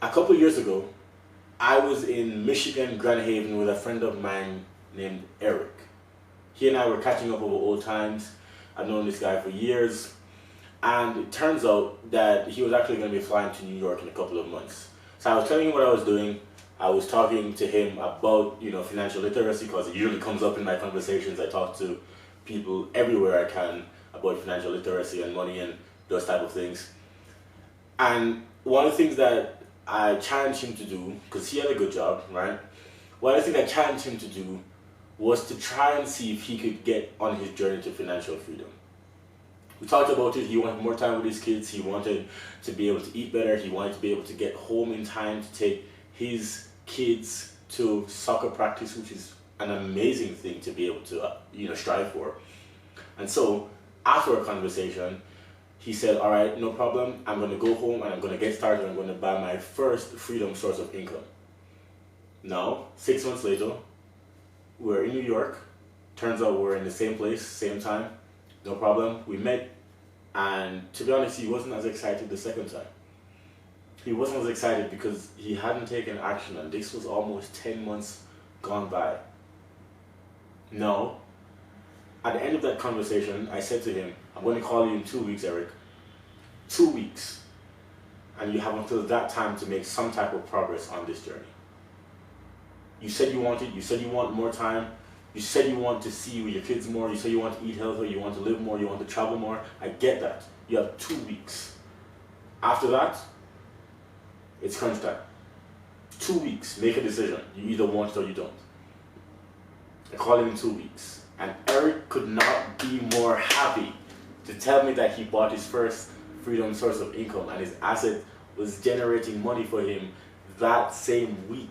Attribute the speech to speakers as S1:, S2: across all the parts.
S1: A couple of years ago, I was in Michigan, Grand Haven, with a friend of mine named Eric. He and I were catching up over old times. I've known this guy for years, and it turns out that he was actually going to be flying to New York in a couple of months. So I was telling him what I was doing. I was talking to him about financial literacy because it usually comes up in my conversations. I talk to people everywhere I can about financial literacy and money and those type of things. And one of the things that I challenged him to do, because he had a good job, right? One of the things I challenged him to do was to try and see if he could get on his journey to financial freedom. We talked about it. He wanted more time with his kids. He wanted to be able to eat better. He wanted to be able to get home in time to take his kids to soccer practice, which is an amazing thing to be able to strive for. And so after our conversation, he said, all right, no problem. I'm going to go home and I'm going to get started. I'm going to buy my first freedom source of income. Now, 6 months later, we're in New York. Turns out we're in the same place, same time. No problem. We met. And to be honest, he wasn't as excited the second time. He wasn't as excited because he hadn't taken action, and this was almost 10 months gone by. Now, at the end of that conversation, I said to him, I'm going to call you in 2 weeks, Eric. 2 weeks. And you have until that time to make some type of progress on this journey. You said you want it. You said you want more time. You said you want to see your kids more. You said you want to eat healthier. You want to live more. You want to travel more. I get that. You have 2 weeks. After that, it's crunch time. 2 weeks. Make a decision. You either want it or you don't. I called him in 2 weeks. And Eric could not be more happy to tell me that he bought his first freedom source of income and his asset was generating money for him that same week.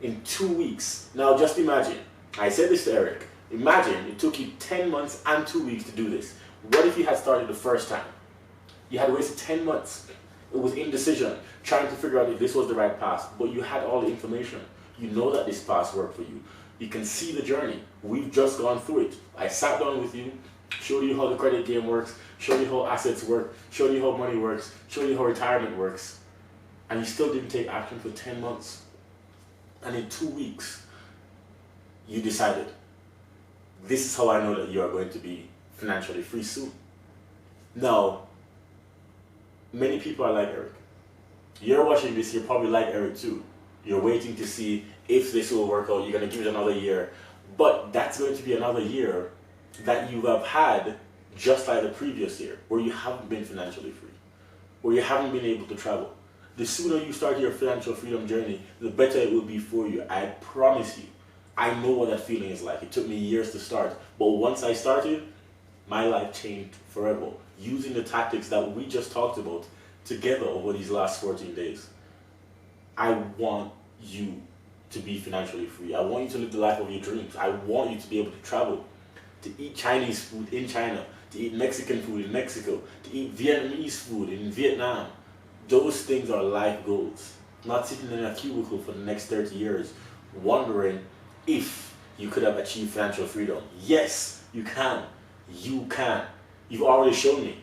S1: In 2 weeks. Now just imagine, I said this to Eric, imagine it took you 10 months and 2 weeks to do this. What if you had started the first time? You had wasted 10 months. It was indecision, trying to figure out if this was the right path, but you had all the information. You know that this path worked for you. You can see the journey. We've just gone through it. I sat down with you, showed you how the credit game works, showed you how assets work, showed you how money works, showed you how retirement works, and you still didn't take action for 10 months. And in 2 weeks, you decided, this is how I know that you are going to be financially free soon. Now, many people are like Eric. You're watching this, you're probably like Eric too. You're waiting to see if this will work out. You're going to give it another year. But that's going to be another year that you have had just like the previous year, where you haven't been financially free, where you haven't been able to travel. The sooner you start your financial freedom journey, the better it will be for you. I promise you. I know what that feeling is like. It took me years to start. But once I started, my life changed forever. Using the tactics that we just talked about together over these last 14 days. I want you to be financially free. I want you to live the life of your dreams. I want you to be able to travel, to eat Chinese food in China, to eat Mexican food in Mexico, to eat Vietnamese food in Vietnam. Those things are life goals. Not sitting in a cubicle for the next 30 years wondering if you could have achieved financial freedom. Yes, you can. You can. You've already shown me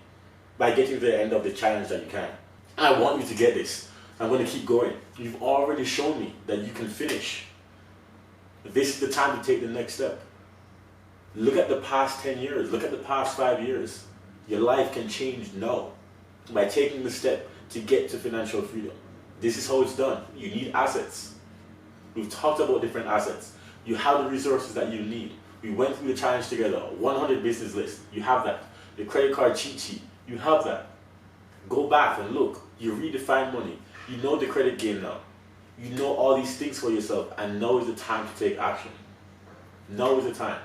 S1: by getting to the end of the challenge that you can. And I want you to get this. I'm going to keep going. You've already shown me that you can finish. This is the time to take the next step. Look at the past 10 years. Look at the past 5 years. Your life can change now by taking the step to get to financial freedom. This is how it's done. You need assets. We've talked about different assets. You have the resources that you need. We went through the challenge together. 100 business list. You have that. The credit card cheat sheet. You have that. Go back and look. You redefine money. You know the credit game now. You know all these things for yourself, and now is the time to take action. Now is the time.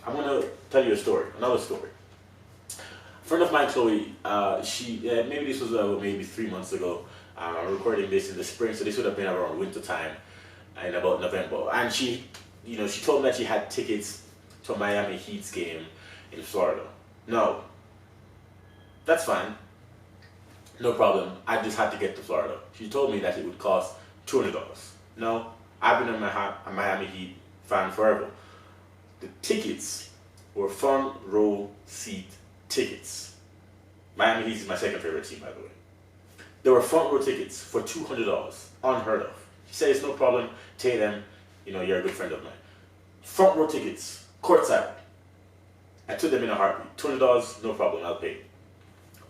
S1: I'm going to tell you a story, another story. A friend of mine, Chloe, maybe this was maybe 3 months ago. I'm recording this in the spring, so this would have been around winter time in about November. And she told me that she had tickets to a Miami Heat's game in Florida. No, that's fine. No problem. I just had to get to Florida. She told me that it would cost $200. No, I've been a Miami Heat fan forever. The tickets were front row seat tickets. Miami Heat is my second favorite team, by the way. There were front row tickets for $200. Unheard of. He said, it's no problem, take them, you're a good friend of mine. Front row tickets, courtside. I took them in a heartbeat. $200, no problem, I'll pay.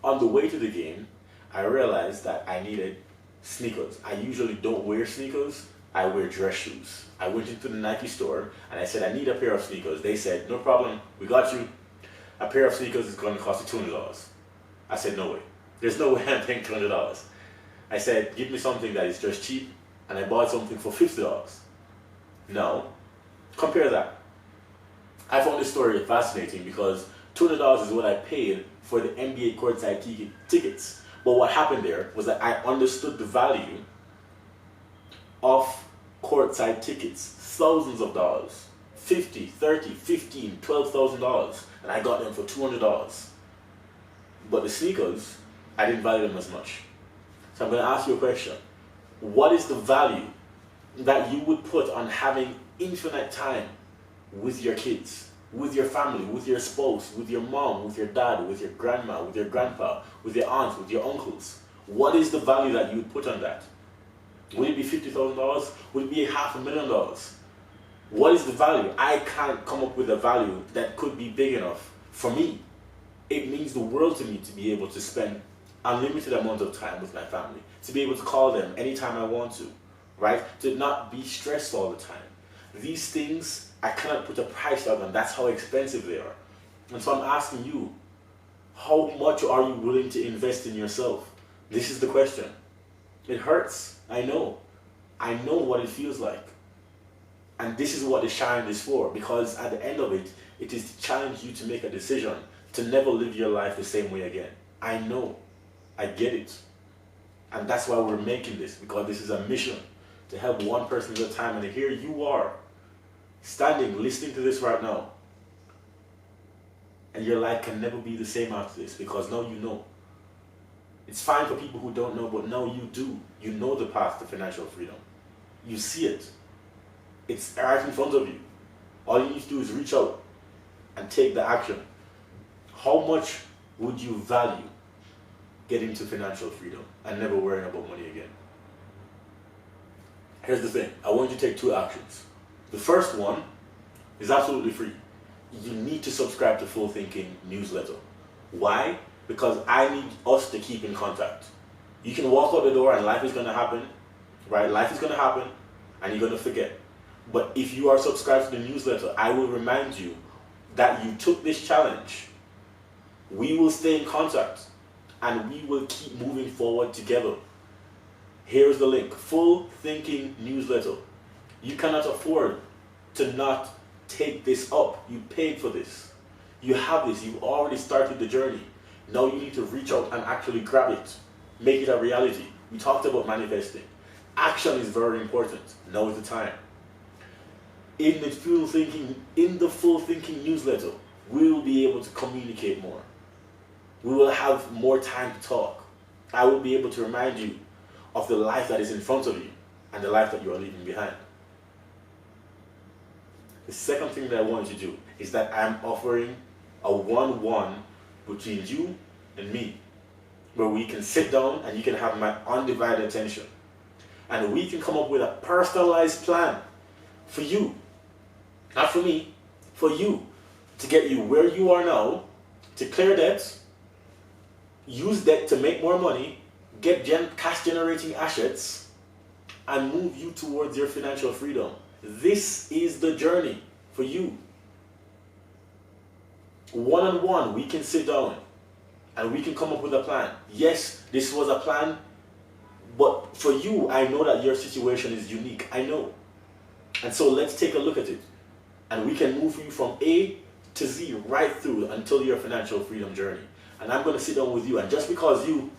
S1: On the way to the game, I realized that I needed sneakers. I usually don't wear sneakers, I wear dress shoes. I went into the Nike store and I said, I need a pair of sneakers. They said, no problem, we got you. A pair of sneakers is going to cost you $200. I said, no way. There's no way I'm paying $200. I said, give me something that is just cheap, and I bought something for $50. Now, compare that. I found this story fascinating because $200 is what I paid for the NBA courtside tickets. But what happened there was that I understood the value of courtside tickets, thousands of dollars, $50, $30, $15, $12,000, and I got them for $200. But the sneakers, I didn't value them as much. So I'm going to ask you a question. What is the value that you would put on having infinite time with your kids, with your family, with your spouse, with your mom, with your dad, with your grandma, with your grandpa, with your aunts, with your uncles? What is the value that you would put on that? Would it be $50,000? Would it be $500,000? What is the value? I can't come up with a value that could be big enough for me. It means the world to me to be able to spend unlimited amount of time with my family, to be able to call them anytime I want to, right? To not be stressed all the time. These things, I cannot put a price on them. That's how expensive they are. And so I'm asking you, how much are you willing to invest in yourself? This is the question. It hurts. I know. I know what it feels like. And this is what the challenge is for, because at the end of it, it is to challenge you to make a decision to never live your life the same way again. I know. I get it. And that's why we're making this, because this is a mission to help one person at a time. And here you are, standing, listening to this right now. And your life can never be the same after this, because now you know. It's fine for people who don't know, but now you do. You know the path to financial freedom. You see it. It's right in front of you. All you need to do is reach out and take the action. How much would you value getting to financial freedom and never worrying about money again? Here's the thing. I want you to take two actions. The first one is absolutely free. You need to subscribe to Full Thinking newsletter. Why? Because I need us to keep in contact. You can walk out the door and life is going to happen, right? Life is going to happen and you're going to forget. But if you are subscribed to the newsletter, I will remind you that you took this challenge. We will stay in contact and we will keep moving forward together. Here's the link. Full Thinking newsletter. You cannot afford to not take this up. You paid for this. You have this. You've already started the journey. Now you need to reach out and actually grab it. Make it a reality. We talked about manifesting. Action is very important. Now is the time. In the Full Thinking newsletter, we will be able to communicate more. We will have more time to talk. I will be able to remind you of the life that is in front of you and the life that you are leaving behind. The second thing that I want you to do is that I'm offering a one-on-one between you and me, where we can sit down and you can have my undivided attention. And we can come up with a personalized plan for you. Not for me, for you. To get you where you are now, to clear debts, use debt to make more money, get cash generating assets, and move you towards your financial freedom. This is the journey for you. One-on-one, we can sit down and we can come up with a plan. Yes, this was a plan, but for you, I know that your situation is unique. I know. And so let's take a look at it. And we can move you from A to Z right through until your financial freedom journey. And I'm going to sit down with you. And just because you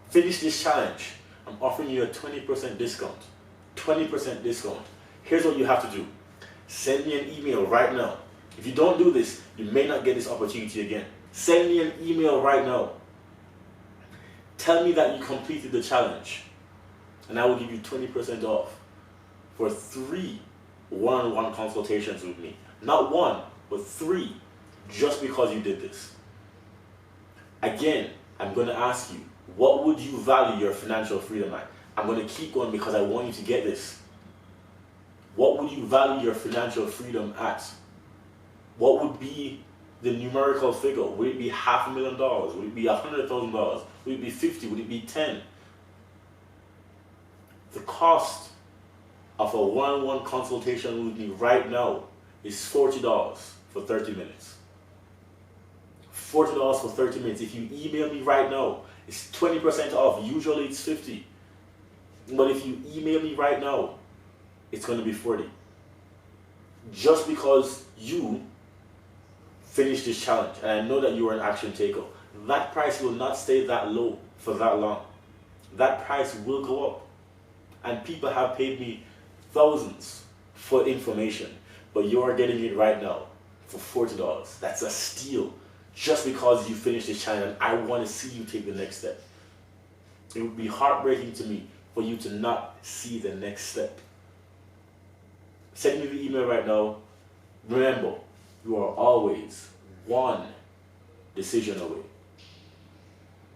S1: finish this challenge, I'm offering you a 20% discount. 20% discount. Here's what you have to do. Send me an email right now. If you don't do this, you may not get this opportunity again. Send me an email right now. Tell me that you completed the challenge. And I will give you 20% off for 3 one-on-one consultations with me. Not 1, but 3, just because you did this. Again, I'm going to ask you, What would you value your financial freedom at? I'm going to keep going because I want you to get this. What would you value your financial freedom at? What would be the numerical figure? Would it be $500,000? Would it be $100,000? Would it be 50? Would it be 10? The cost of a one-on-one consultation with me right now is $40 for 30 minutes. $40 for 30 minutes. If you email me right now, it's 20% off. Usually it's 50. But if you email me right now, it's going to be 40. Just because you finish this challenge, and I know that you are an action taker, that price will not stay that low for that long. That price will go up. And people have paid me thousands for information, but you are getting it right now for $40. That's a steal. Just because you finished this challenge, and I want to see you take the next step. It would be heartbreaking to me for you to not see the next step. Send me the email right now. Remember, you are always one decision away.